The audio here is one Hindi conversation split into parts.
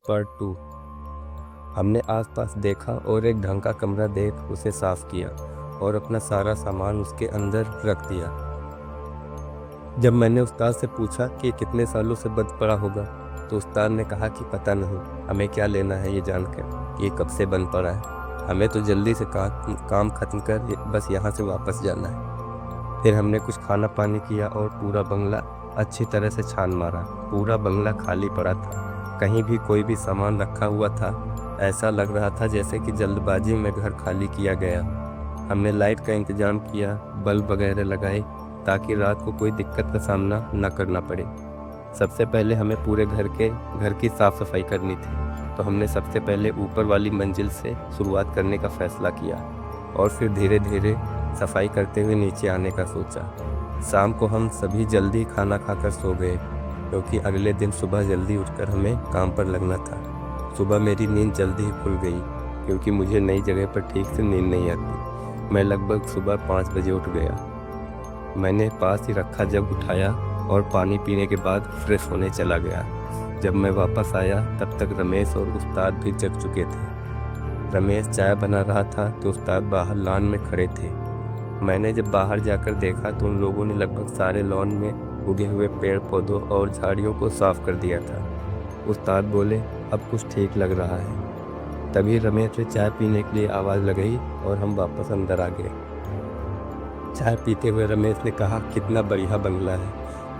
पार्ट 2। हमने आसपास देखा और एक ढंग का कमरा देख उसे साफ किया और अपना सारा सामान उसके अंदर रख दिया। जब मैंने उस्ताद से पूछा कि कितने सालों से बंद पड़ा होगा, तो उस्ताद ने कहा कि पता नहीं, हमें क्या लेना है ये जानकर कि ये कब से बंद पड़ा है। हमें तो जल्दी से काम ख़त्म कर बस यहाँ से वापस जाना है। फिर हमने कुछ खाना पानी किया और पूरा बंगला अच्छी तरह से छान मारा। पूरा बंगला खाली पड़ा था, कहीं भी कोई भी सामान रखा हुआ था। ऐसा लग रहा था जैसे कि जल्दबाजी में घर खाली किया गया। हमने लाइट का इंतज़ाम किया, बल्ब वगैरह लगाए ताकि रात को कोई दिक्कत का सामना न करना पड़े। सबसे पहले हमें पूरे घर की साफ़ सफाई करनी थी, तो हमने सबसे पहले ऊपर वाली मंजिल से शुरुआत करने का फ़ैसला किया और फिर धीरे धीरे सफाई करते हुए नीचे आने का सोचा। शाम को हम सभी जल्दी खाना खाकर सो गए, क्योंकि अगले दिन सुबह जल्दी उठकर हमें काम पर लगना था। सुबह मेरी नींद जल्दी ही खुल गई, क्योंकि मुझे नई जगह पर ठीक से नींद नहीं आती। मैं लगभग सुबह 5 बजे उठ गया। मैंने पास ही रखा जग उठाया और पानी पीने के बाद फ्रेश होने चला गया। जब मैं वापस आया तब तक रमेश और उस्ताद भी जग चुके थे। रमेश चाय बना रहा था तो उस्ताद बाहर लॉन में खड़े थे। मैंने जब बाहर जाकर देखा तो उन लोगों ने लगभग सारे लॉन में उगे हुए पेड़ पौधों और झाड़ियों को साफ कर दिया था। उस्ताद बोले, अब कुछ ठीक लग रहा है। तभी रमेश ने चाय पीने के लिए आवाज़ लगाई और हम वापस अंदर आ गए। चाय पीते हुए रमेश ने कहा, कितना बढ़िया बंगला है,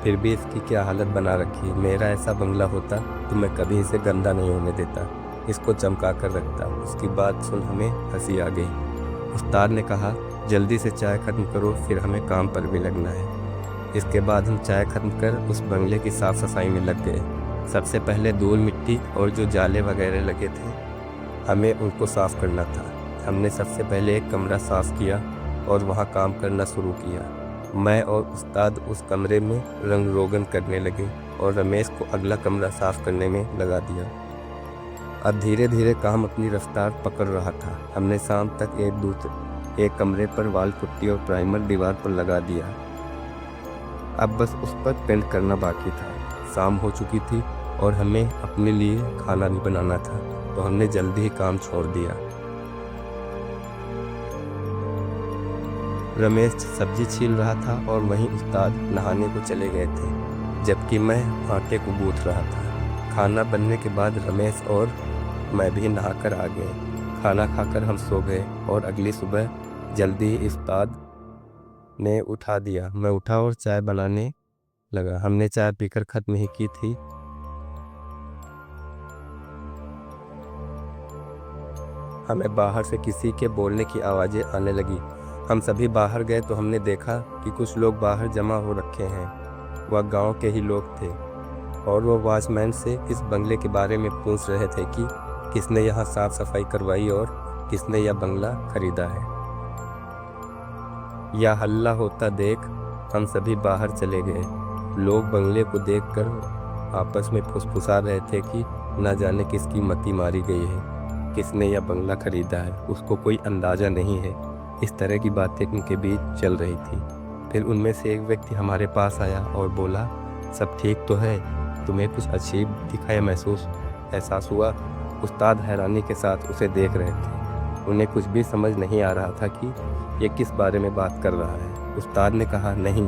फिर भी इसकी क्या हालत बना रखी है। मेरा ऐसा बंगला होता तो मैं कभी इसे गंदा नहीं होने देता, इसको चमका कर रखता। उसकी बात सुन हमें हंसी आ गई। उस्ताद ने कहा, जल्दी से चाय ख़त्म करो, फिर हमें काम पर भी लगना है। इसके बाद हम चाय ख़त्म कर उस बंगले की साफ़ सफाई में लग गए। सबसे पहले धूल मिट्टी और जो जाले वगैरह लगे थे, हमें उनको साफ़ करना था। हमने सबसे पहले एक कमरा साफ़ किया और वहाँ काम करना शुरू किया। मैं और उस्ताद उस कमरे में रंग रोगन करने लगे और रमेश को अगला कमरा साफ़ करने में लगा दिया। अब धीरे धीरे काम अपनी रफ्तार पकड़ रहा था। हमने शाम तक एक कमरे पर वाल पुट्टी और प्राइमर दीवार पर लगा दिया। अब बस उस पर पेंट करना बाकी था। शाम हो चुकी थी और हमें अपने लिए खाना भी बनाना था, तो हमने जल्दी ही काम छोड़ दिया। रमेश सब्जी छील रहा था और वहीं उस्ताद नहाने को चले गए थे, जबकि मैं आटे को गूंथ रहा था। खाना बनने के बाद रमेश और मैं भी नहाकर आ गए। खाना खाकर हम सो गए और अगली सुबह जल्दी ही उस्ताद ने उठा दिया। मैं उठा और चाय बनाने लगा। हमने चाय पीकर ख़त्म ही की थी। हमें बाहर से किसी के बोलने की आवाज़ें आने लगी। हम सभी बाहर गए तो हमने देखा कि कुछ लोग बाहर जमा हो रखे हैं। वह गांव के ही लोग थे और वह वॉचमैन से इस बंगले के बारे में पूछ रहे थे कि किसने यहाँ साफ़ सफाई करवाई और किसने यह बंगला खरीदा है। यह हल्ला होता देख हम सभी बाहर चले गए। लोग बंगले को देखकर आपस में फुसफुसा रहे थे कि न जाने किसकी मती मारी गई है, किसने यह बंगला खरीदा है, उसको कोई अंदाज़ा नहीं है। इस तरह की बातें उनके बीच चल रही थी। फिर उनमें से एक व्यक्ति हमारे पास आया और बोला, सब ठीक तो है? तुम्हें कुछ अजीब दिखाया एहसास हुआ? उस्ताद हैरानी के साथ उसे देख रहे थे। उन्हें कुछ भी समझ नहीं आ रहा था कि ये किस बारे में बात कर रहा है। उस्ताद ने कहा, नहीं,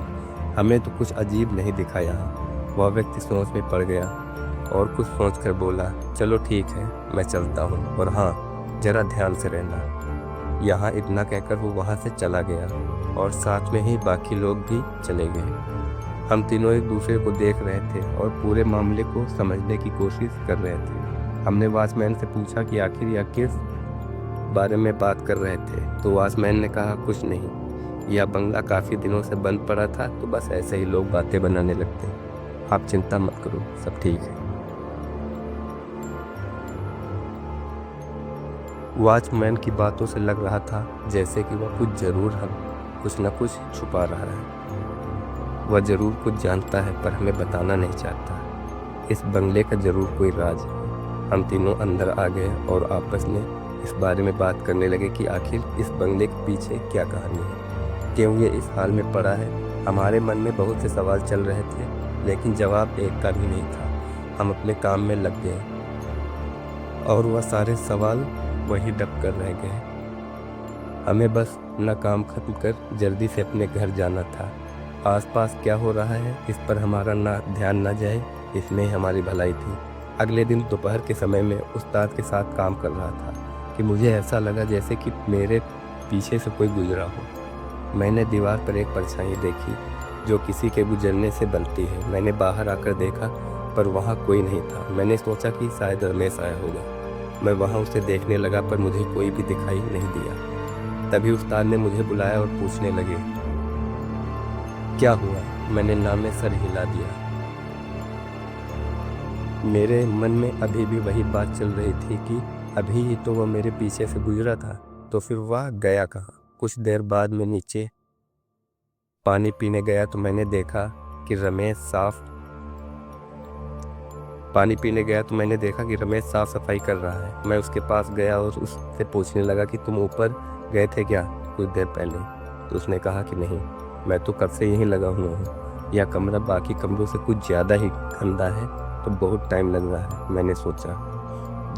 हमें तो कुछ अजीब नहीं दिखा यहाँ। वह व्यक्ति सोच में पड़ गया और कुछ सोचकर बोला, चलो ठीक है, मैं चलता हूँ, और हाँ, ज़रा ध्यान से रहना। यहाँ इतना कहकर वो वहाँ से चला गया और साथ में ही बाकी लोग भी चले गए। हम तीनों एक दूसरे को देख रहे थे और पूरे मामले को समझने की कोशिश कर रहे थे। हमने वॉचमैन से पूछा कि आखिर यह किस बारे में बात कर रहे थे, तो वॉचमैन ने कहा, कुछ नहीं, यह बंगला काफ़ी दिनों से बंद पड़ा था, तो बस ऐसे ही लोग बातें बनाने लगते। आप चिंता मत करो, सब ठीक है। वॉचमैन की बातों से लग रहा था जैसे कि वह कुछ न कुछ छुपा रहा है। वह ज़रूर कुछ जानता है पर हमें बताना नहीं चाहता। इस बंगले का ज़रूर कोई राज है। हम तीनों अंदर आ गए और आपस में इस बारे में बात करने लगे कि आखिर इस बंगले के पीछे क्या कहानी है, क्यों ये इस हाल में पड़ा है। हमारे मन में बहुत से सवाल चल रहे थे, लेकिन जवाब एक का भी नहीं था। हम अपने काम में लग गए। और वह सारे सवाल वही दब कर रह गए। हमें बस अपना काम खत्म कर जल्दी से अपने घर जाना था। आसपास क्या हो रहा है इस पर हमारा ना ध्यान ना जाए, इसमें ही हमारी भलाई थी। अगले दिन दोपहर के समय में उस्ताद के साथ काम कर रहा था कि मुझे ऐसा लगा जैसे कि मेरे पीछे से कोई गुजरा हो। मैंने दीवार पर एक परछाई देखी जो किसी के गुजरने से बनती है। मैंने बाहर आकर देखा पर वहाँ कोई नहीं था। मैंने सोचा कि शायद रमेश आया होगा। मैं वहाँ उसे देखने लगा पर मुझे कोई भी दिखाई नहीं दिया। तभी उस्ताद ने मुझे बुलाया और पूछने लगे, क्या हुआ? मैंने नामे सर हिला दिया। मेरे मन में अभी भी वही बात चल रही थी कि अभी ही तो वह मेरे पीछे से गुजरा था, तो फिर वह गया कहाँ? कुछ देर बाद मैं नीचे पानी पीने गया तो मैंने देखा कि रमेश साफ सफाई कर रहा है। मैं उसके पास गया और उससे पूछने लगा कि तुम ऊपर गए थे क्या कुछ देर पहले? तो उसने कहा कि नहीं, मैं तो कब से यहीं लगा हुआ हूँ। यह कमरा बाकी कमरों से कुछ ज़्यादा ही गंदा है तो बहुत टाइम लग रहा है। मैंने सोचा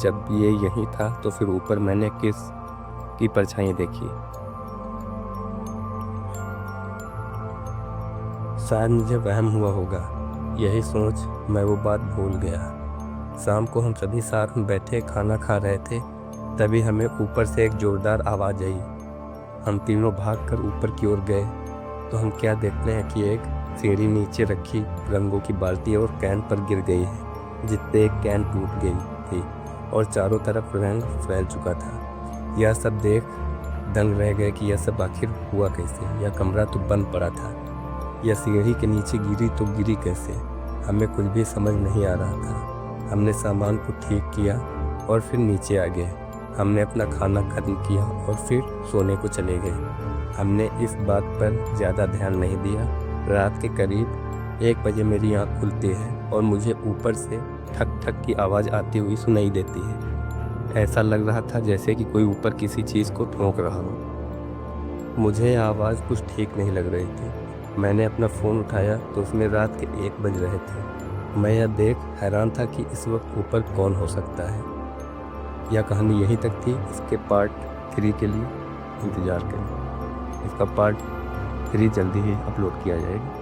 जब ये यहीं था तो फिर ऊपर मैंने किस की परछाई देखी? शायद मुझे वहम हुआ होगा। यही सोच मैं वो बात भूल गया। शाम को हम सभी साथ में बैठे खाना खा रहे थे, तभी हमें ऊपर से एक जोरदार आवाज़ आई। हम तीनों भागकर ऊपर की ओर गए तो हम क्या देखते हैं कि एक सीढ़ी नीचे रखी रंगों की बाल्टी और कैन पर गिर गई है, जिससे एक कैन टूट गई थी और चारों तरफ रंग फैल चुका था। यह सब देख दंग रह गए कि यह सब आखिर हुआ कैसे। यह कमरा तो बंद पड़ा था, यह सीढ़ी के नीचे गिरी तो गिरी कैसे? हमें कुछ भी समझ नहीं आ रहा था। हमने सामान को ठीक किया और फिर नीचे आ गए। हमने अपना खाना खत्म किया और फिर सोने को चले गए। हमने इस बात पर ज़्यादा ध्यान नहीं दिया। रात के करीब 1 बजे मेरी आँख खुलती है और मुझे ऊपर से ठक ठक की आवाज़ आती हुई सुनाई देती है। ऐसा लग रहा था जैसे कि कोई ऊपर किसी चीज़ को ठोक रहा हो। मुझे आवाज़ कुछ ठीक नहीं लग रही थी। मैंने अपना फ़ोन उठाया तो उसमें रात के 1 बज रहे थे। मैं यह देख हैरान था कि इस वक्त ऊपर कौन हो सकता है। यह कहानी यहीं तक थी। इसके पार्ट 3 के लिए इंतज़ार करें। इसका पार्ट 3 जल्दी ही अपलोड किया जाएगा।